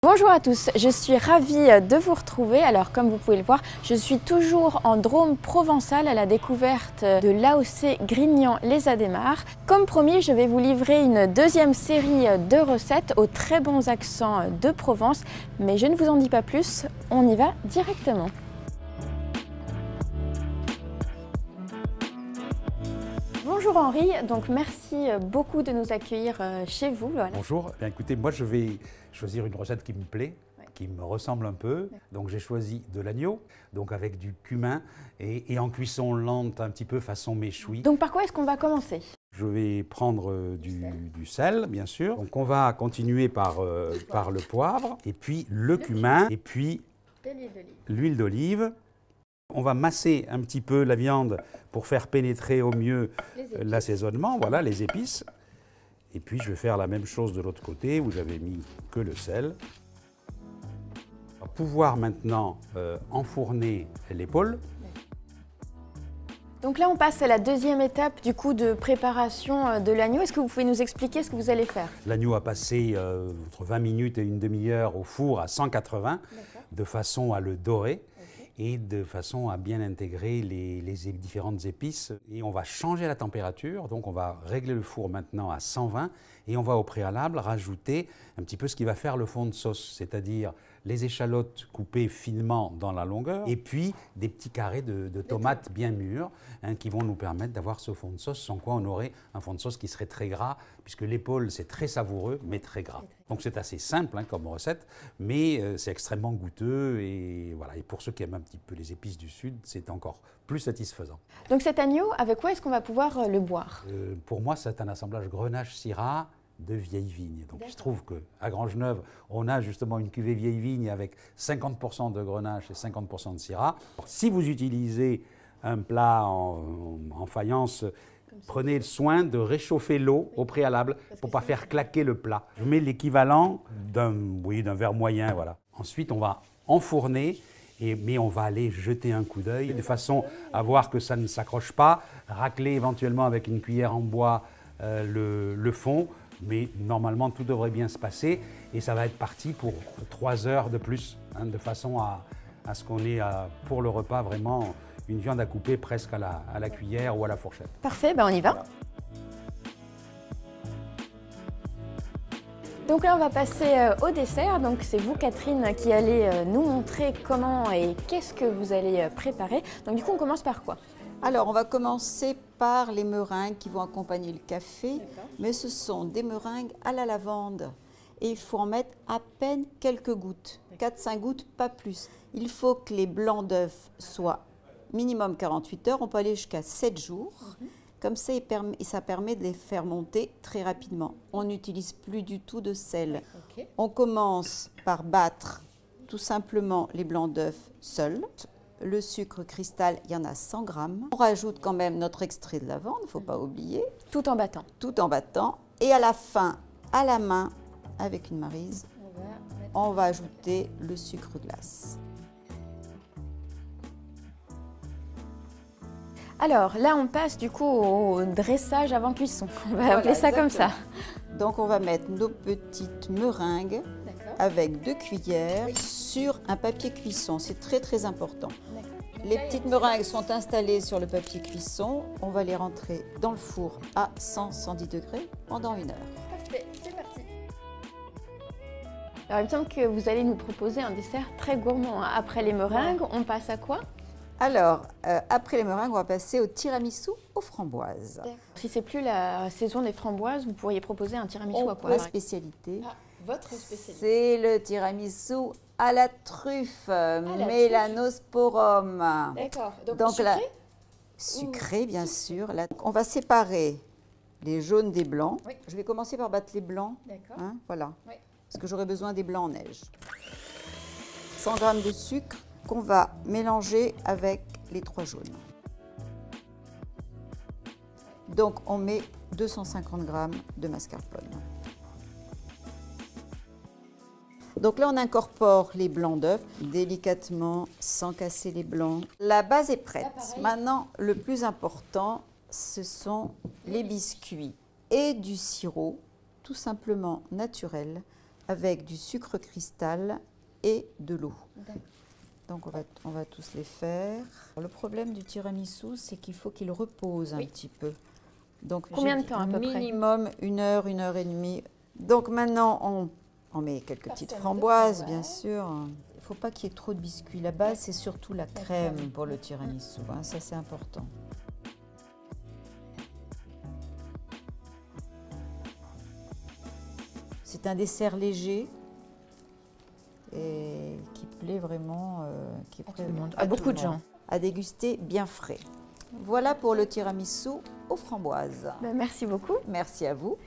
Bonjour à tous, je suis ravie de vous retrouver. Alors comme vous pouvez le voir, je suis toujours en Drôme provençal à la découverte de l'AOC Grignan-les Adhémars. Comme promis, je vais vous livrer une deuxième série de recettes aux très bons accents de Provence. Mais je ne vous en dis pas plus, on y va directement. Bonjour Henri, donc merci beaucoup de nous accueillir chez vous. Voilà. Bonjour, bien, écoutez, moi je vais choisir une recette qui me plaît, qui me ressemble un peu. Donc j'ai choisi de l'agneau, donc avec du cumin et en cuisson lente un petit peu façon méchoui. Donc par quoi est-ce qu'on va commencer? Je vais prendre du sel, bien sûr. Donc on va continuer par le poivre, et puis le cumin, et puis l'huile d'olive. On va masser un petit peu la viande pour faire pénétrer au mieux l'assaisonnement, voilà, les épices. Et puis je vais faire la même chose de l'autre côté où j'avais mis que le sel. On va pouvoir maintenant enfourner l'épaule. Donc là on passe à la deuxième étape du coup de préparation de l'agneau. Est-ce que vous pouvez nous expliquer ce que vous allez faire? L'agneau a passé entre 20 minutes et une demi-heure au four à 180 de façon à le dorer. Et de façon à bien intégrer les différentes épices. Et on va changer la température, donc on va régler le four maintenant à 120 et on va au préalable rajouter un petit peu ce qui va faire le fond de sauce, c'est-à-dire les échalotes coupées finement dans la longueur et puis des petits carrés de tomates bien mûres qui vont nous permettre d'avoir ce fond de sauce, sans quoi on aurait un fond de sauce qui serait très gras, puisque l'épaule c'est très savoureux mais très gras. Donc c'est assez simple comme recette, mais c'est extrêmement goûteux et voilà. Et pour ceux qui aiment un petit peu les épices du Sud, c'est encore plus satisfaisant. Donc cet agneau, avec quoi est-ce qu'on va pouvoir le boire? Pour moi, c'est un assemblage Grenache-Syrah de vieille vigne. Donc il se trouve qu'à Grangeneuve, on a justement une cuvée vieille vigne avec 50% de Grenache et 50% de Syrah. Si vous utilisez un plat en faïence, prenez le soin de réchauffer l'eau au préalable pour ne pas faire claquer le plat. Je mets l'équivalent d'un verre moyen. Voilà. Ensuite, on va enfourner. Mais on va aller jeter un coup d'œil de façon à voir que ça ne s'accroche pas, racler éventuellement avec une cuillère en bois le fond, mais normalement tout devrait bien se passer et ça va être parti pour 3 heures de plus, de façon à ce qu'on ait pour le repas vraiment une viande à couper presque à la cuillère ou à la fourchette. Parfait, ben on y va. Voilà. Donc là, on va passer au dessert. Donc c'est vous, Catherine, qui allez nous montrer comment et qu'est-ce que vous allez préparer. Donc du coup, on commence par quoi? Alors, on va commencer par les meringues qui vont accompagner le café. Mais ce sont des meringues à la lavande. Et il faut en mettre à peine quelques gouttes. 4-5 gouttes, pas plus. Il faut que les blancs d'œufs soient minimum 48 heures. On peut aller jusqu'à 7 jours. Comme ça, ça permet de les faire monter très rapidement. On n'utilise plus du tout de sel. On commence par battre tout simplement les blancs d'œufs seuls. Le sucre cristal, il y en a 100 grammes. On rajoute quand même notre extrait de lavande, il ne faut pas oublier. Tout en battant. Tout en battant. Et à la fin, à la main, avec une maryse, on va ajouter le sucre glace. Alors là, on passe du coup au dressage avant cuisson. On va appeler ça comme ça. Donc on va mettre nos petites meringues avec 2 cuillères sur un papier cuisson. C'est très très important. Les petites meringues sont installées sur le papier cuisson. On va les rentrer dans le four à 100-110 degrés pendant 1 heure. Parfait, c'est parti. Alors il me semble que vous allez nous proposer un dessert très gourmand. Après les meringues, on passe à quoi? Alors, après les meringues, on va passer au tiramisu aux framboises. Si c'est plus la saison des framboises, vous pourriez proposer un tiramisu à quoi? Ma spécialité, votre spécialité, c'est le tiramisu à la truffe, Melanosporum. D'accord. Donc sucré? Sucré, bien sûr. Là, on va séparer les jaunes des blancs. Oui. Je vais commencer par battre les blancs. D'accord. Voilà. Oui. Parce que j'aurai besoin des blancs en neige. 100 g de sucre qu'on va mélanger avec les 3 jaunes. Donc on met 250 g de mascarpone. Donc là on incorpore les blancs d'œufs délicatement, sans casser les blancs. La base est prête. Maintenant le plus important, ce sont les biscuits et du sirop, tout simplement naturel, avec du sucre cristal et de l'eau. Donc on va tous les faire. Le problème du tiramisu, c'est qu'il faut qu'il repose un petit peu. Donc combien de temps à peu près? Minimum 1 heure, 1 heure et demie. Donc maintenant on met quelques petites framboises, bien sûr. Il ne faut pas qu'il y ait trop de biscuits. La base, c'est surtout la crème pour le tiramisu. Hein, ça, c'est important. C'est un dessert léger et qui plaît vraiment à beaucoup de gens. À déguster bien frais. Voilà pour le tiramisu aux framboises. Merci beaucoup. Merci à vous.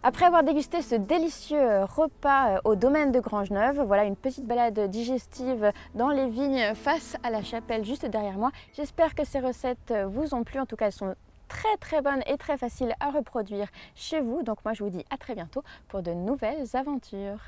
Après avoir dégusté ce délicieux repas au domaine de Grangeneuve, voilà une petite balade digestive dans les vignes face à la chapelle juste derrière moi. J'espère que ces recettes vous ont plu. En tout cas, elles sont très bonnes et très faciles à reproduire chez vous. Donc moi, je vous dis à très bientôt pour de nouvelles aventures.